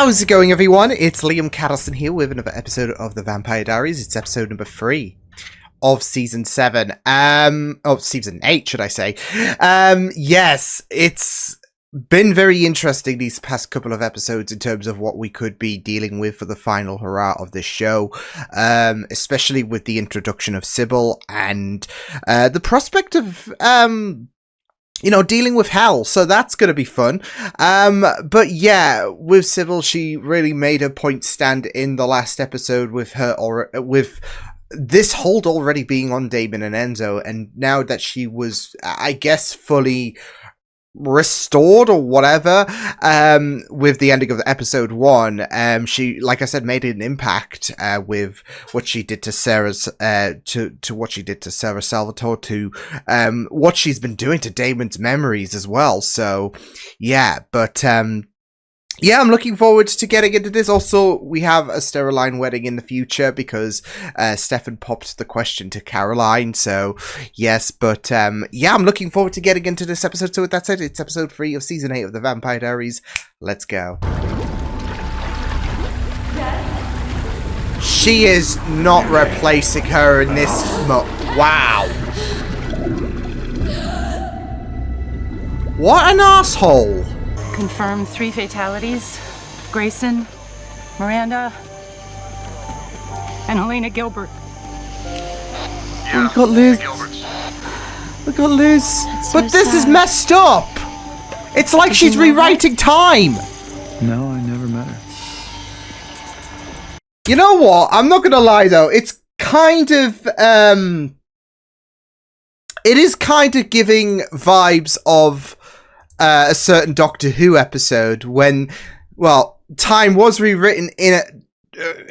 How's it going, everyone? It's Liam Catterson here with another episode of the Vampire Diaries. It's episode number 3 of season 7. Season 8, should I say. Yes, it's been very interesting these past couple of episodes in terms of what we could be dealing with for the final hurrah of this show, especially with the introduction of Sybil and the prospect of dealing with hell, so that's going to be fun. But yeah, with Sybil, she really made her point stand in the last episode with her, or with this hold already being on Damon and Enzo, and now that she was, I guess, fully restored or whatever, with the ending of episode 1, she, like I said, made an impact with what she did to Sarah's to what she did to Sarah Salvatore, to what she's been doing to Damon's memories as well. So yeah, but yeah, I'm looking forward to getting into this. Also, we have a Steroline wedding in the future because Stefan popped the question to Caroline. So, yes, but yeah, I'm looking forward to getting into this episode. So with that said, it's episode 3 of season 8 of the Vampire Diaries. Let's go. She is not replacing her in this wow. What an asshole. Confirmed 3 fatalities. Grayson, Miranda, and Helena Gilbert. Yeah, we got Liz. We got Liz. But this is messed up. It's like she's rewriting time. No, I never met her. You know what? I'm not gonna lie though. It's kind of it is kind of giving vibes of a certain Doctor Who episode when, well, time was rewritten in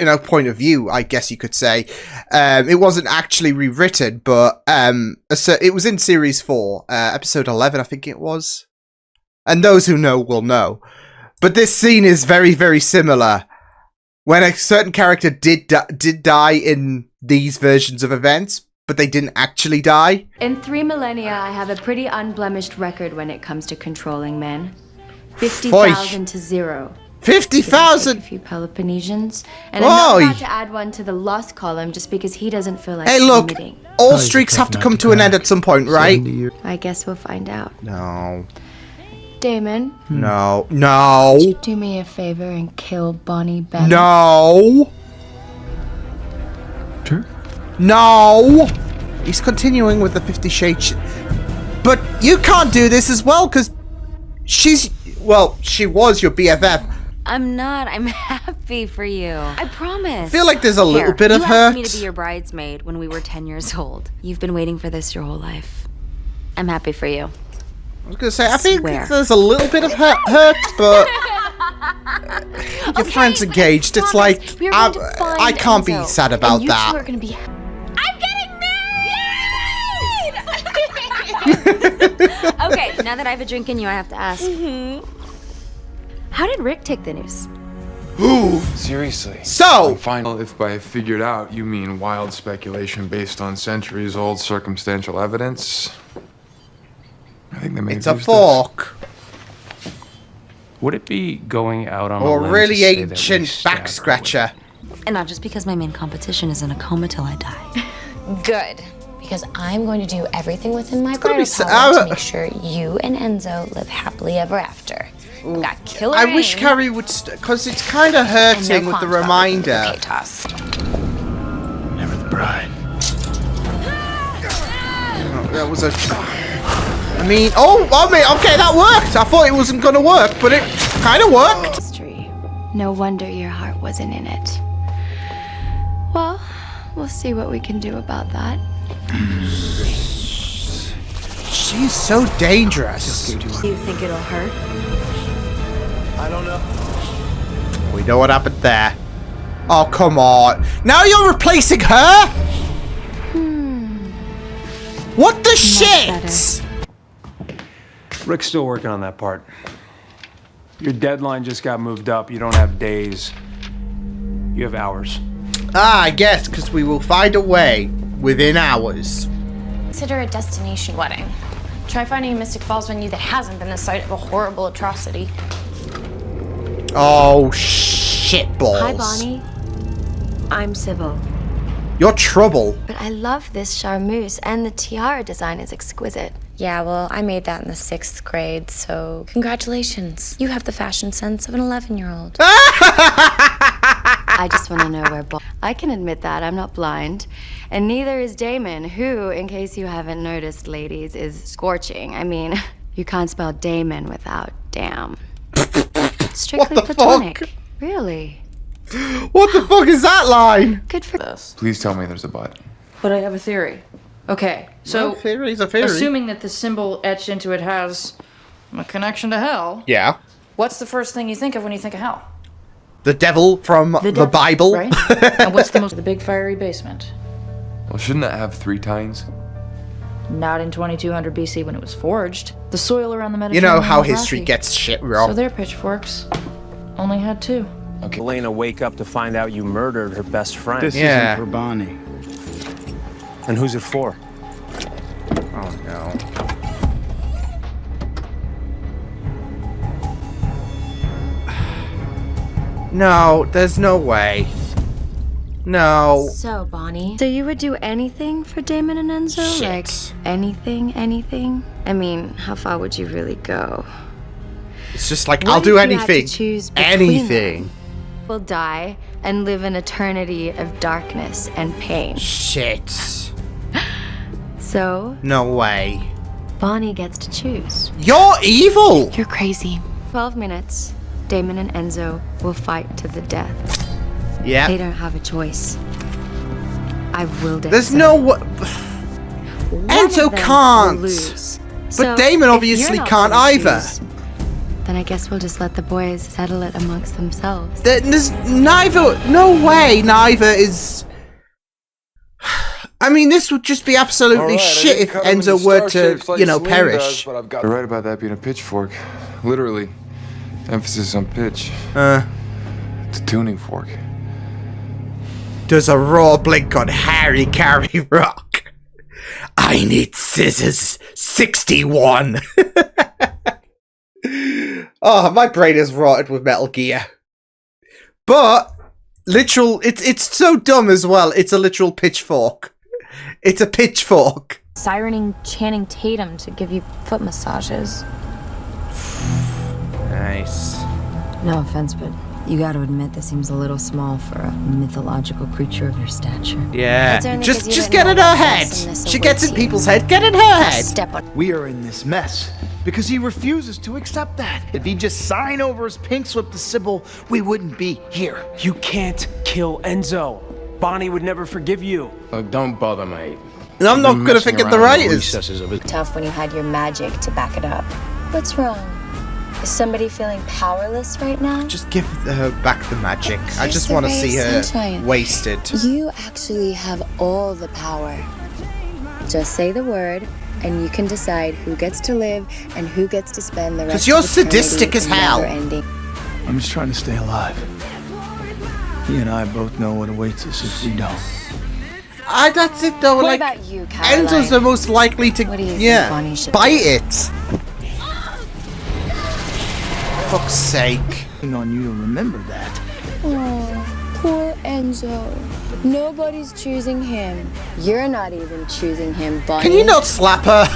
a point of view, I guess you could say. It wasn't actually rewritten, but it was in series 4, episode 11, I think it was. And those who know will know. But this scene is very, very similar. When a certain character did die in these versions of events, but they didn't actually die. In 3 millennia, I have a pretty unblemished record when it comes to controlling men. 50,000 to 0. 50,000? A few Peloponnesians, and I'm not about to add one to the lost column just because he doesn't feel like submitting. All streaks have to come to an end at some point, right? I guess we'll find out. No. Damon? No. No. Would you do me a favor and kill Bonnie Bennett? No. Sure. No! He's continuing with the 50 Shades. But you can't do this as well, because she was your BFF. I'm not. I'm happy for you. I promise. I feel like there's a little bit of hurt. You asked me to be your bridesmaid when we were 10 years old. You've been waiting for this your whole life. I'm happy for you. I was going to say, I think there's a little bit of hurt, but your friend's engaged. It's like, I can't be sad about that. You two are going to be... I'm getting married! Okay, now that I have a drink in you, I have to ask. How did Rick take the news? Who? Seriously. So, I'm fine if by figured out you mean wild speculation based on centuries-old circumstantial evidence. I think they may it's a fork. Would it be going out on or a limb really to say ancient back scratcher? And not just because my main competition is in a coma till I die. Good. Because I'm going to do everything within my power to make sure you and Enzo live happily ever after. We've got killer I wish Carrie would, because it's kind of hurting with the reminder. Never the bride. Oh, that was a... okay, that worked. I thought it wasn't going to work, but it kind of worked. History. No wonder your heart wasn't in it. Well, we'll see what we can do about that. She's so dangerous. Do you think it'll hurt? I don't know. We know what happened there. Oh, come on. Now you're replacing her? What the shit? Rick's still working on that part. Your deadline just got moved up. You don't have days. You have hours. Ah, I guess, because we will find a way within hours. Consider a destination wedding. Try finding a Mystic Falls venue that hasn't been the site of a horrible atrocity. Oh, shit balls. Hi, Bonnie. I'm Sybil. You're trouble. But I love this charmeuse, and the tiara design is exquisite. Yeah, well, I made that in the 6th grade, so congratulations. You have the fashion sense of an 11-year-old. I just want to know where I can admit that I'm not blind. And neither is Damon, who, in case you haven't noticed, ladies, is scorching. I mean, you can't spell Damon without damn. Strictly What the platonic. fuck? Really? What the fuck is that line? Good for this. Please tell me there's a but. But I have a theory. Okay, so Theory's a theory. assuming that the symbol etched into it has a connection to hell, Yeah. what's the first thing you think of when you think of hell? The devil from the devil, Bible. right? And what's the big fiery basement? Well, shouldn't that have 3 tines? Not in 2200 BC when it was forged. The soil around the You Mediterranean know how was history rocky. gets shit So wrong. their pitchforks only had 2. Okay. Elena wake up to find out you murdered her best friend. This Yeah. isn't for Bonnie. And who's it for? Oh no. No, there's no way. No. So, Bonnie. So you would do anything for Damon and Enzo? Shit. Like, anything? I mean, how far would you really go? It's just like, What I'll if do you had to anything. choose between Anything. Will die and live an eternity of darkness and pain. Shit. So, No way. Bonnie gets to choose. You're evil! You're crazy. 12 minutes. Damon and Enzo will fight to the death. They Yeah. don't have a choice. I willed it. There's so. no way. One Enzo of them can't. will lose. But So, Damon if obviously you're not can't gonna either. choose, then I guess we'll just let the boys settle it amongst themselves. There's neither. No way neither is. I mean, this would just be absolutely shit if Enzo were to, you know, perish. You're right about that being a pitchfork. Literally. Emphasis on pitch. It's a tuning fork. Does a raw blink on Harry Carey rock? I need scissors. 61. Oh, my brain is rotted with Metal Gear. But literal, it's so dumb as well. It's a literal pitchfork. It's a pitchfork. Sirening Channing Tatum to give you foot massages. Nice. No offense, but you gotta admit this seems a little small for a mythological creature of your stature. Yeah. That's only Just 'cause you get didn't in know her what head. awesomeness She gets in awaits you. people's head. Get in her head. Step on. We are in this mess because he refuses to accept that. If he'd just sign over his pink slip to Sybil, we wouldn't be here. You can't kill Enzo. Bonnie would never forgive you. Look, don't bother, mate. And I'm not gonna forget the writers. Recesses of it. Tough when you had your magic to back it up. What's wrong? Is somebody feeling powerless right now? Just give her back the magic. I Here's just the want to ray of see her sunshine. wasted. You actually have all the power. Just say the word, and you can decide who gets to live and who gets to spend the rest 'Cause you're of eternity sadistic as hell. never ending. I'm just trying to stay alive. He and I both know what awaits us if we don't. That's it though. What Like about you, Caroline? Enzo's the most likely to, What do you think yeah, Bonnie should bite do? it. Fuck's sake. On you to remember that. Oh, poor Enzo. Nobody's choosing him. You're not even choosing him, Bonnie. Can you not slap her?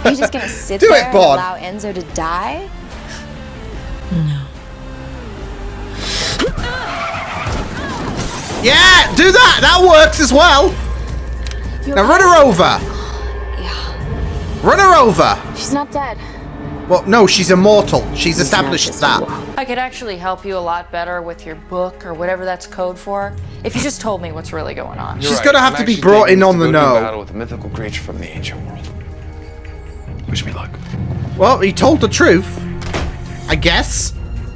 Are you just gonna sit Do there it, and Bon. allow Enzo to die? Yeah, do that. That works as well. Now run her over. Yeah. Run her over. She's not dead. Well, no, she's immortal. She's established that. I could actually help you a lot better with your book or whatever that's code for if you just told me what's really going on. She's gonna have to be brought in on the know. Battle with a mythical creature from the ancient world. Wish me luck. Well, he told the truth. I guess.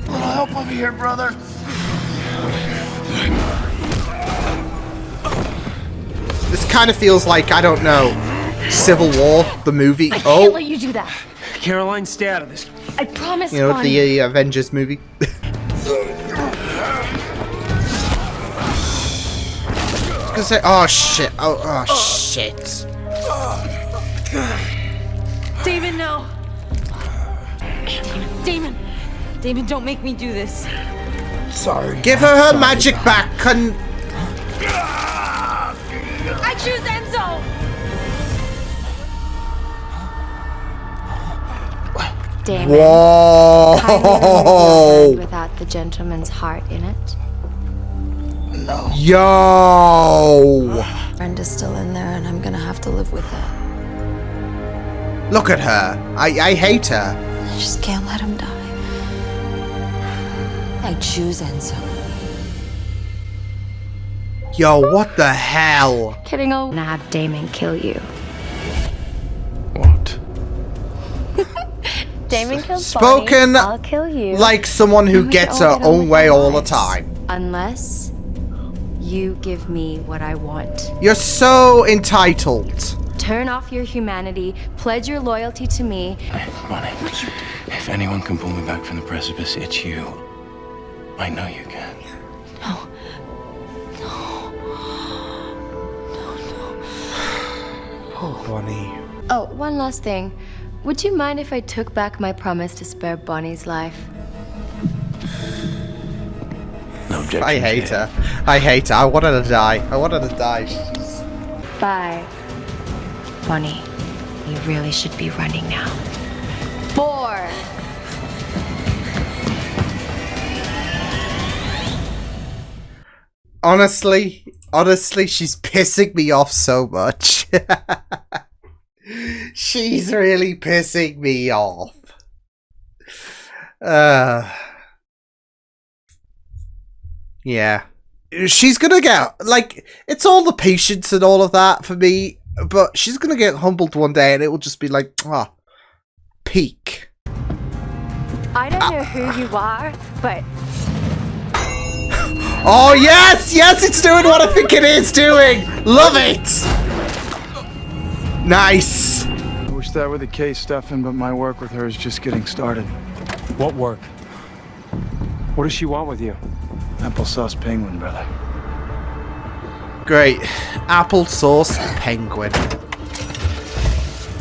A little help over here, brother. This kind of feels like, I don't know, Civil War, the movie. I can't Oh, let you do that. Caroline, stay out of this. I promise, you know, Bonnie. the Avengers movie. I was gonna say, oh shit, oh shit. Damon, no. Damon, don't make me do this. Sorry. Give her her magic back. I choose Enzo! Damon, Whoa! kindly remove your hand without the gentleman's heart in it. No. Yo! Friend is still in there, and I'm gonna have to live with it. Look at her. I hate her. I just can't let him die. I choose Enzo. Yo, what the hell? Kidding, I'll have Damon kill you. What? Damon kills Spoken Bonnie, I'll kill you. like someone who gets her own way all the time. Unless you give me what I want. You're so entitled. Turn off your humanity, pledge your loyalty to me. Bonnie, if anyone can pull me back from the precipice, it's you. I know you can. No. Oh, Bonnie. Oh, one last thing. Would you mind if I took back my promise to spare Bonnie's life? No objection. I hate her. I hate her. I want her to die. I want her to die. Bye. Bonnie, you really should be running now. 4. Honestly, she's pissing me off so much. She's really pissing me off. Yeah. She's gonna get, like, it's all the patience and all of that for me, but she's gonna get humbled one day and it will just be like, ah, peak. I don't know who you are, but... Oh, yes! Yes, it's doing what I think it is doing! Love it! Nice! I wish that were the case, Stefan, but my work with her is just getting started. What work? What does she want with you? Applesauce penguin, brother. Great. Applesauce penguin.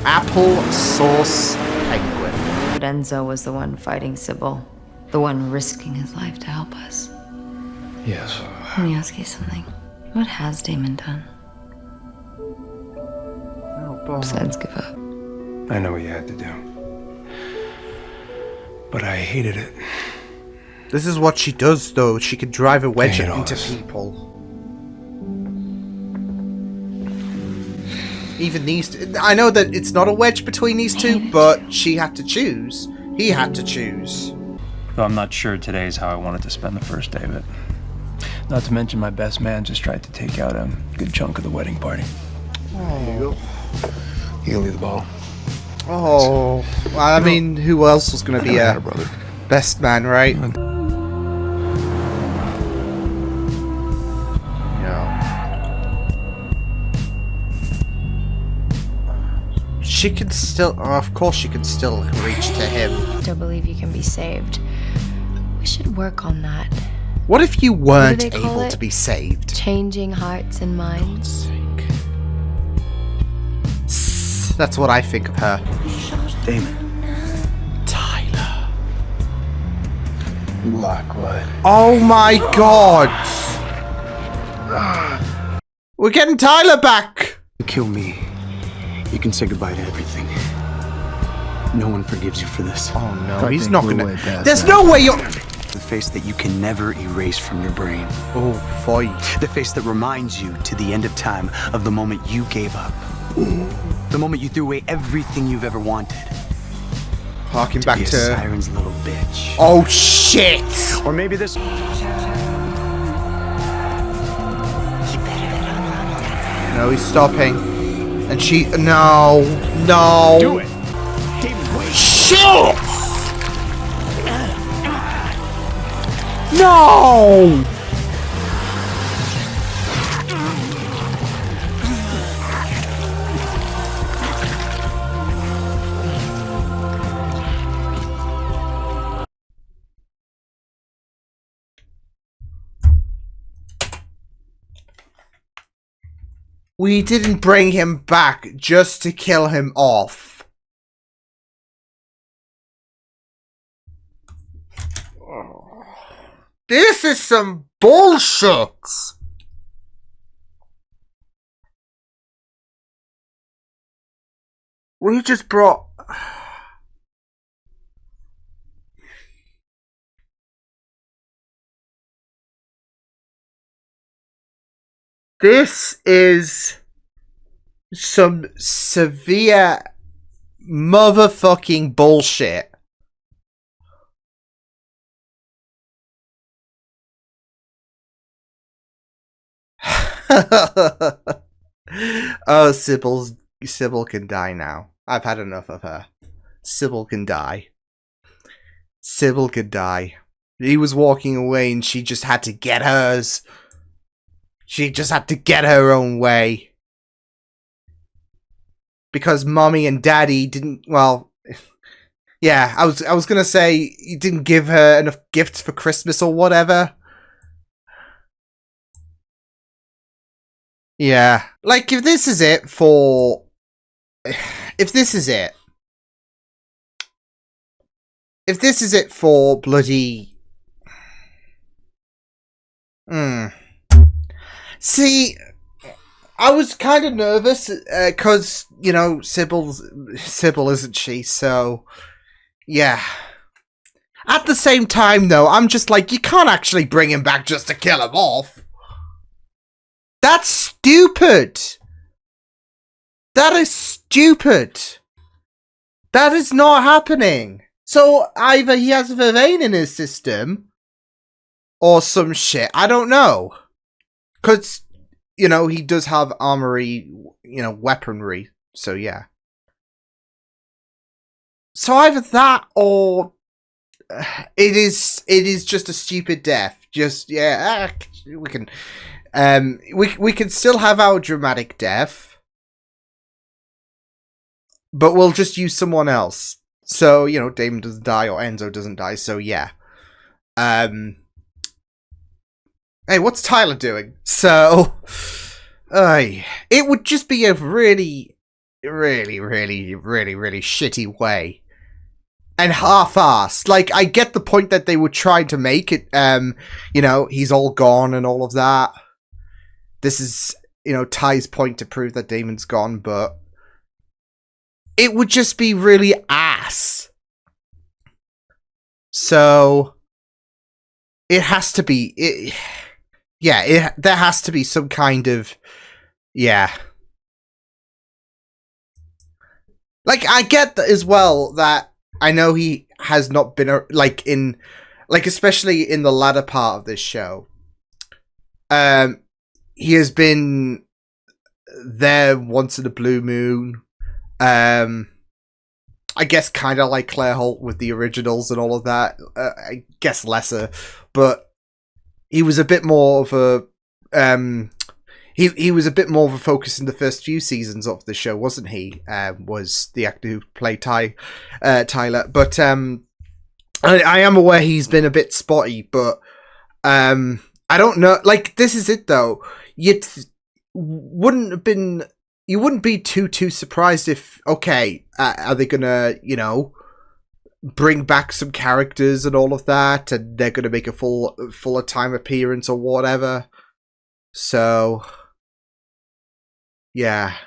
Applesauce penguin. But Enzo was the one fighting Sybil. The one risking his life to help us. Yes. Let me ask you something. What has Damon done? Besides give up. I know what you had to do. But I hated it. This is what she does, though. She can drive a wedge I hate all into this. people. Even these two. I know that it's not a wedge between these two, but she had to choose. He had to choose. Though I'm not sure today is how I wanted to spend the first day of it. Not to mention my best man just tried to take out a good chunk of the wedding party. There you go. You can leave the bottle. Oh, well, I mean, who else was going to be a brother. best man, right? She can still, oh, of course she can still reach to him. Still believe you can be saved. We should work on that. What if you weren't What do they call able it? to be saved? Changing hearts and minds. That's what I think of her. Damon. Tyler. Lockwood. Oh my god! We're getting Tyler back! Kill me. You can say goodbye to everything. No one forgives you for this. Oh no, I he's think not we're gonna... way past There's that. no way you're... The face that you can never erase from your brain. Oh, fight. The face that reminds you to the end of time of the moment you gave up. The moment you threw away everything you've ever wanted. Harking To back be a to... siren's little bitch. Oh shit! Or maybe this... No, he's stopping. And she... No! No! Do it! Shit! No! We didn't bring him back just to kill him off. This is some bullshit. We just brought... This is some severe motherfucking bullshit. Oh, Sybil can die now. I've had enough of her. Sybil can die. Sybil could die. He was walking away and she just had to get hers. She just had to get her own way. Because mommy and daddy didn't, well, yeah, I was gonna say you didn't give her enough gifts for Christmas or whatever. Yeah. Like, if this is it for... If this is it... If this is it for bloody... See, I was kind of nervous, because, you know, Sybil, isn't she? So, yeah. At the same time, though, I'm just like, you can't actually bring him back just to kill him off. That's stupid. That is stupid. That is not happening. So, either he has Vervain in his system, or some shit. I don't know. Because, you know, he does have armory, you know, weaponry. So, yeah. So, either that or it is just a stupid death. Just, yeah, we can... we can still have our dramatic death, but we'll just use someone else. So, you know, Damon doesn't die or Enzo doesn't die, so yeah. Hey, what's Tyler doing? So, it would just be a really, really, really, really, really shitty way. And half-assed. Like, I get the point that they were trying to make it, you know, he's all gone and all of that. This is, you know, Ty's point to prove that Damon's gone, but it would just be really ass. So, it has to be... there has to be some kind of... Yeah. Like, I get that as well, that I know he has not been, like, in... Like, especially in the latter part of this show. He has been there once in a blue moon. I guess kind of like Claire Holt with the originals and all of that. I guess lesser, but he was a bit more of a he was a bit more of a focus in the first few seasons of the show, wasn't he? Was the actor who played Tyler? But I am aware he's been a bit spotty, but I don't know. Like, this is it though. You wouldn't be too surprised if, okay, are they gonna, you know, bring back some characters and all of that, and they're gonna make a fuller time appearance or whatever. So, yeah.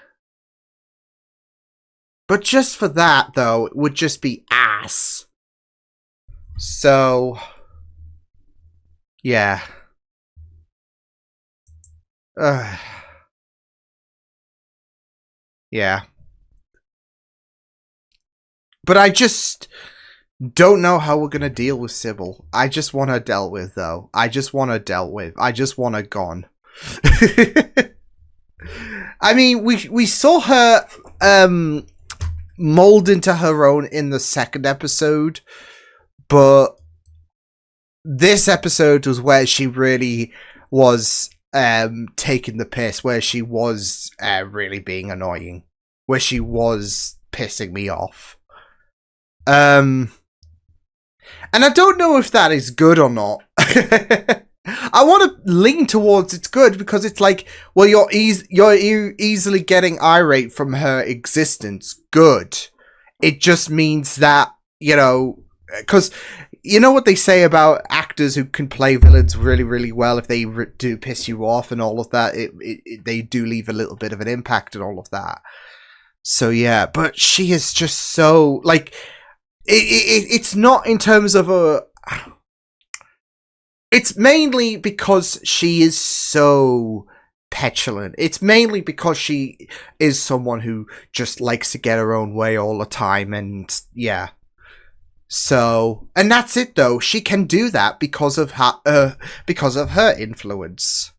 But just for that though, it would just be ass. So, yeah. Yeah. But I just don't know how we're gonna deal with Sybil. I just want her dealt with, though. I just want her dealt with. I just want her gone. I mean, we saw her mold into her own in the second episode, but this episode was where she really was taking the piss, where she was really being annoying, where she was pissing me off. And I don't know if that is good or not. I want to lean towards it's good, because it's like, well, you're easily getting irate from her existence. Good. It just means that, you know, because you know what they say about actors who can play villains really, really well. If they do piss you off and all of that, they do leave a little bit of an impact and all of that. So yeah, but she is just so like it's not in terms of a. It's mainly because she is so petulant. It's mainly because she is someone who just likes to get her own way all the time, and yeah. So, and that's it though. She can do that because of her influence.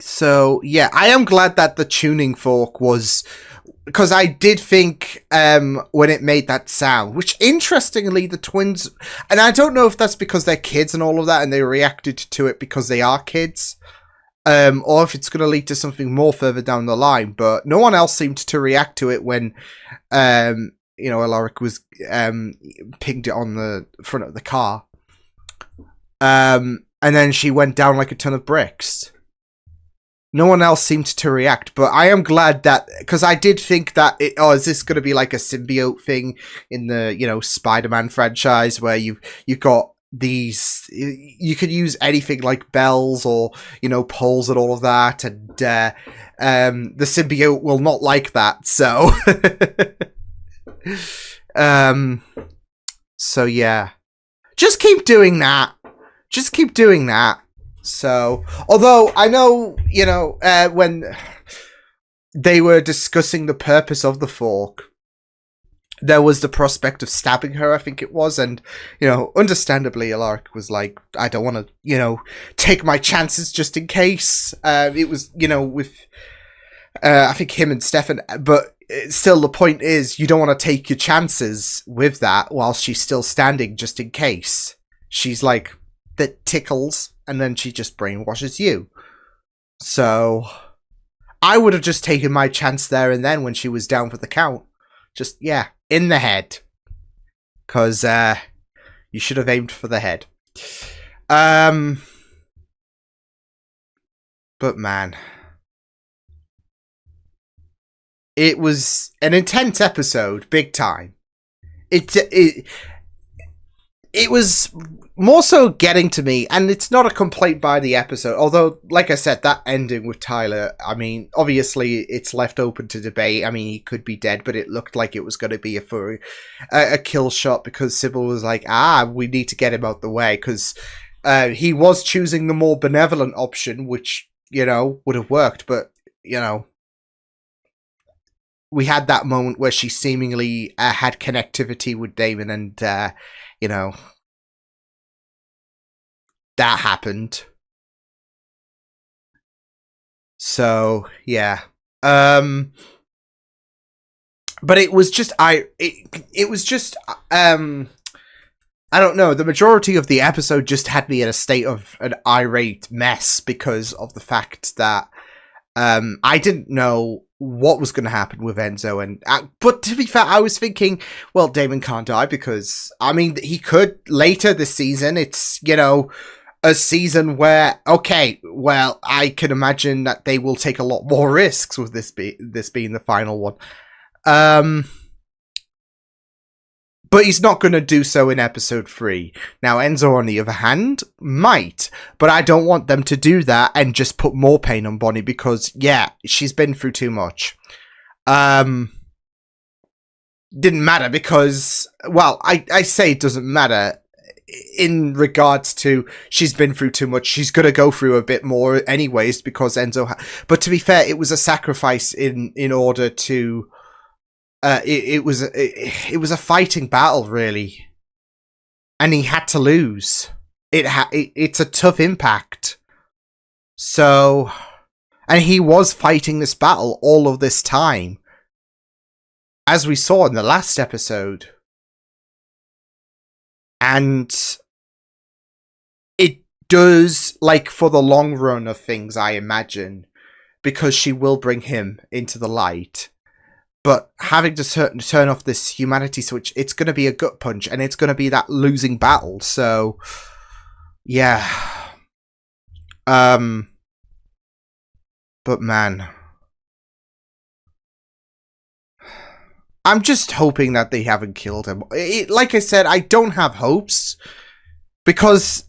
So yeah, I am glad that the tuning fork was, because I did think when it made that sound, which interestingly the twins, and I don't know if that's because they're kids and all of that and they reacted to it because they are kids, or if it's going to lead to something more further down the line, but no one else seemed to react to it when Alaric was pinged it on the front of the car, and then she went down like a ton of bricks. No one else seemed to react, but I am glad that, because I did think that, is this going to be like a symbiote thing in the, Spider-Man franchise where you've got these, you could use anything like bells or, poles and all of that, and the symbiote will not like that, so. So yeah. Just keep doing that. Just keep doing that. So, although I know, when they were discussing the purpose of the fork, there was the prospect of stabbing her, I think it was, and, understandably, Alaric was like, I don't want to, take my chances just in case. It was, with, I think him and Stefan, but still the point is, you don't want to take your chances with that while she's still standing just in case. She's like, that tickles, and then she just brainwashes you. So, I would have just taken my chance there and then when she was down for the count. Just, yeah, in the head. Because, you should have aimed for the head. But man. It was an intense episode, big time. It was more so getting to me, and it's not a complaint by the episode, although, like I said, that ending with Tyler, I mean, obviously it's left open to debate. I mean, he could be dead, but it looked like it was going to be a kill shot because Sybil was like, we need to get him out the way, because he was choosing the more benevolent option, which, would have worked, but, we had that moment where she seemingly had connectivity with Damon, and, that happened. So, yeah. But it was just, it was just, I don't know, the majority of the episode just had me in a state of an irate mess because of the fact that, I didn't know what was going to happen with Enzo, and but to be fair, I was thinking, well, Damon can't die because, I mean, he could later this season. It's, a season where, okay, well, I can imagine that they will take a lot more risks with this being the final one. But he's not going to do so in episode 3. Now, Enzo, on the other hand, might. But I don't want them to do that and just put more pain on Bonnie because, yeah, she's been through too much. Didn't matter because, well, I say it doesn't matter in regards to she's been through too much. She's going to go through a bit more anyways because Enzo... But to be fair, it was a sacrifice in order to... It was a fighting battle, really, and he had to lose. It's a tough impact. So, and he was fighting this battle all of this time, as we saw in the last episode, and it does, like, for the long run of things, I imagine, because she will bring him into the light. But having to turn off this humanity switch, it's going to be a gut punch, and it's going to be that losing battle. So, yeah. But man. I'm just hoping that they haven't killed him. Like I said, I don't have hopes because,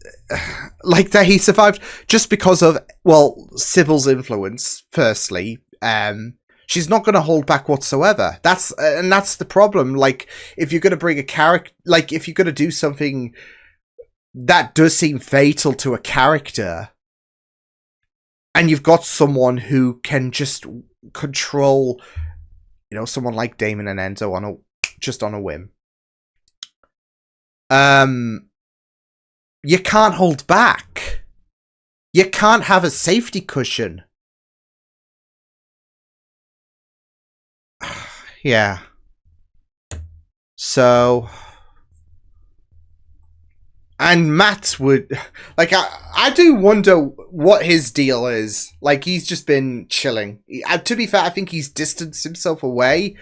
like, that he survived just because of, well, Sybil's influence. Firstly, she's not going to hold back whatsoever. That's the problem. Like, if you're going to bring a character, like, if you're going to do something that does seem fatal to a character, and you've got someone who can just control, you know, someone like Damon and Enzo on a whim. You can't hold back. You can't have a safety cushion. Yeah. So, and Matt would, like, I do wonder what his deal is. Like, he's just been chilling. To be fair, I think he's distanced himself away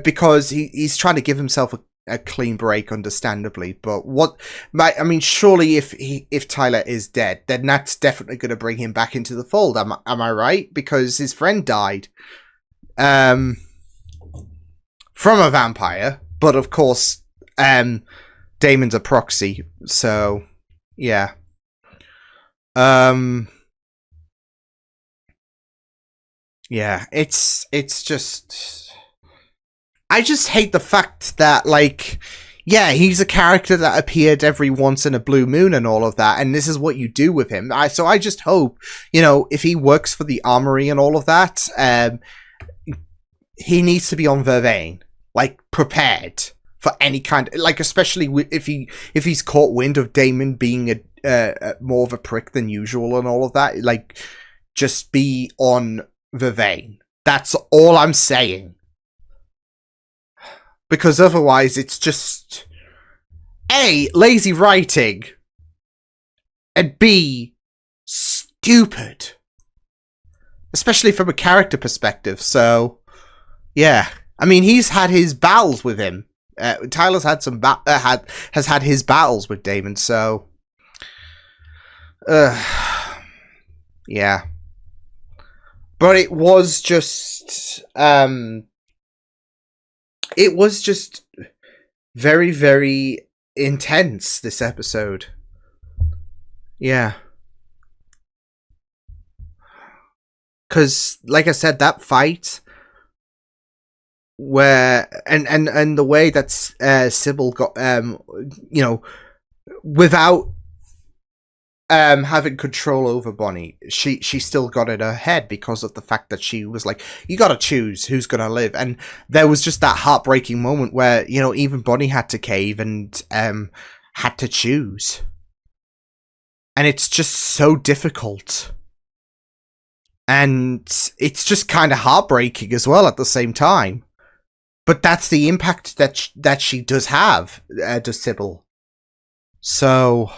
because he's trying to give himself a clean break, understandably. But I mean, surely if Tyler is dead, then that's definitely going to bring him back into the fold. Am I right? Because his friend died from a vampire, but of course, Damon's a proxy, so yeah. Yeah, it's just, I just hate the fact that, like, yeah, he's a character that appeared every once in a blue moon and all of that, and this is what you do with him. So I just hope, you know, if he works for the Armory and all of that, he needs to be on Vervain, like, prepared for any kind, like, especially if he's caught wind of Damon being a more of a prick than usual and all of that, like, just be on Vervain. That's all I'm saying. Because otherwise it's just A, lazy writing, and B, stupid. Especially from a character perspective, so yeah. I mean, he's had his battles with him. Tyler's had has had his battles with Damon, so yeah. But it was just very, very intense, this episode. Yeah. Because, like I said, that fight where and the way that Sybil got you know, without having control over Bonnie, she still got in her head because of the fact that she was like, you gotta choose who's gonna live. And there was just that heartbreaking moment where, you know, even Bonnie had to cave and had to choose. And it's just so difficult. And it's just kind of heartbreaking as well at the same time. But that's the impact that she does have, does Sybil. So,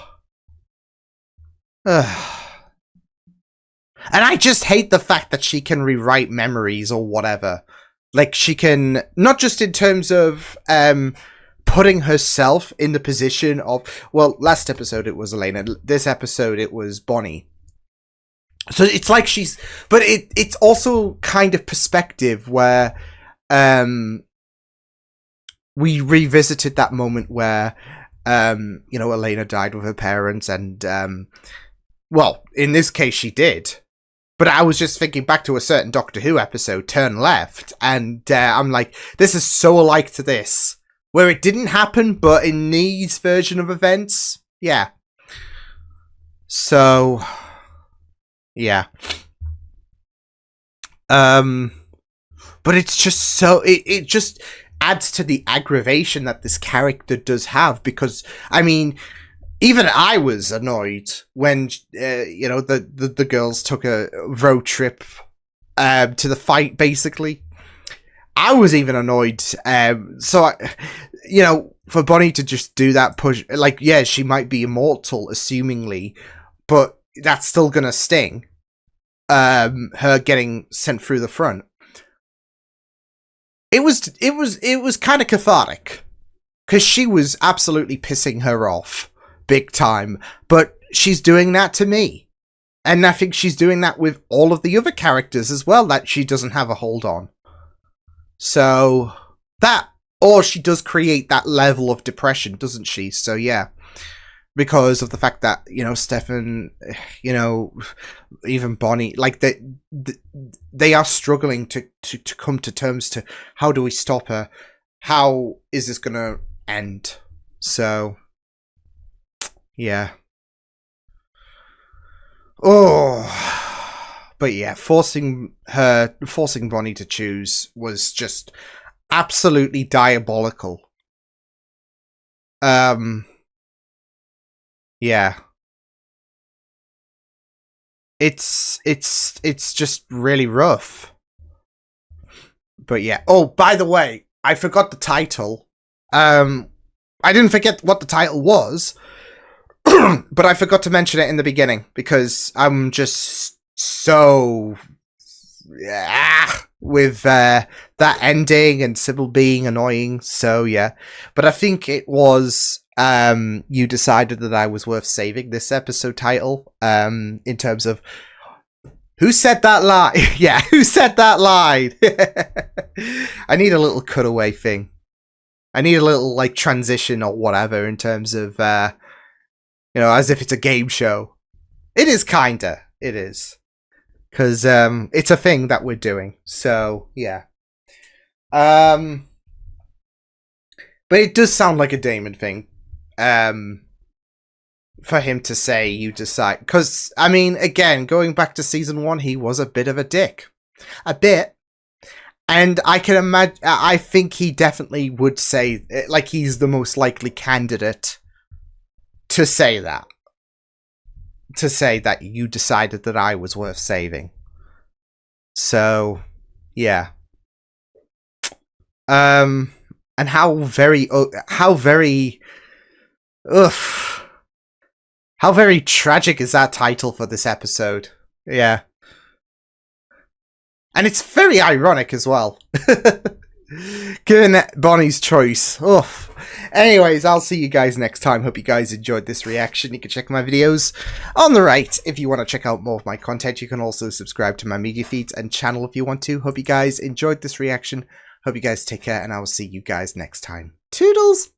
and I just hate the fact that she can rewrite memories or whatever. Like, she can, not just in terms of putting herself in the position of, well, last episode it was Elena, this episode it was Bonnie. So it's like she's, but it's also kind of perspective where we revisited that moment where you know, Elena died with her parents, and well, in this case she did. But I was just thinking back to a certain Doctor Who episode, Turn Left, and I'm like, this is so alike to this, where it didn't happen, but in Nee's version of events, yeah. So, yeah. But it's just so, it just adds to the aggravation that this character does have, because, I mean, even I was annoyed when, you know, the girls took a road trip to the fight, basically. I was even annoyed. So, you know, for Bonnie to just do that push, like, yeah, she might be immortal, assumingly, but that's still gonna sting. Her getting sent through the front. It was kind of cathartic, because she was absolutely pissing her off big time, but she's doing that to me, and I think she's doing that with all of the other characters as well that she doesn't have a hold on. So That, or she does create that level of depression, doesn't she? So yeah, because of the fact that, you know, Stefan, you know, even Bonnie, like they are struggling to come to terms to how do we stop her? How is this gonna end? So yeah. Oh, but yeah, forcing Bonnie to choose was just absolutely diabolical. Yeah. It's just really rough. But yeah. Oh, by the way, I forgot the title. I didn't forget what the title was, but I forgot to mention it in the beginning because I'm just so with that ending and Sybil being annoying. So yeah, but I think it was you decided that I was worth saving, this episode title, in terms of who said that line. Yeah, who said that line? I need a little cutaway thing. I need a little like transition or whatever in terms of you know, as if it's a game show. It is kinda. It is. Because it's a thing that we're doing. So, yeah. But it does sound like a Damon thing. For him to say, you decide. Because, I mean, again, going back to season 1, he was a bit of a dick. A bit. And I can imagine, I think he definitely would say, like, he's the most likely candidate to say that. To say that you decided that I was worth saving. So, yeah. And how very tragic is that title for this episode? Yeah. And it's very ironic as well. Given Bonnie's choice. Oof. Anyways, I'll see you guys next time. Hope you guys enjoyed this reaction. You can check my videos on the right if you want to check out more of my content. You can also subscribe to my media feeds and channel if you want to. Hope you guys enjoyed this reaction. Hope you guys take care, and I will see you guys next time. Toodles!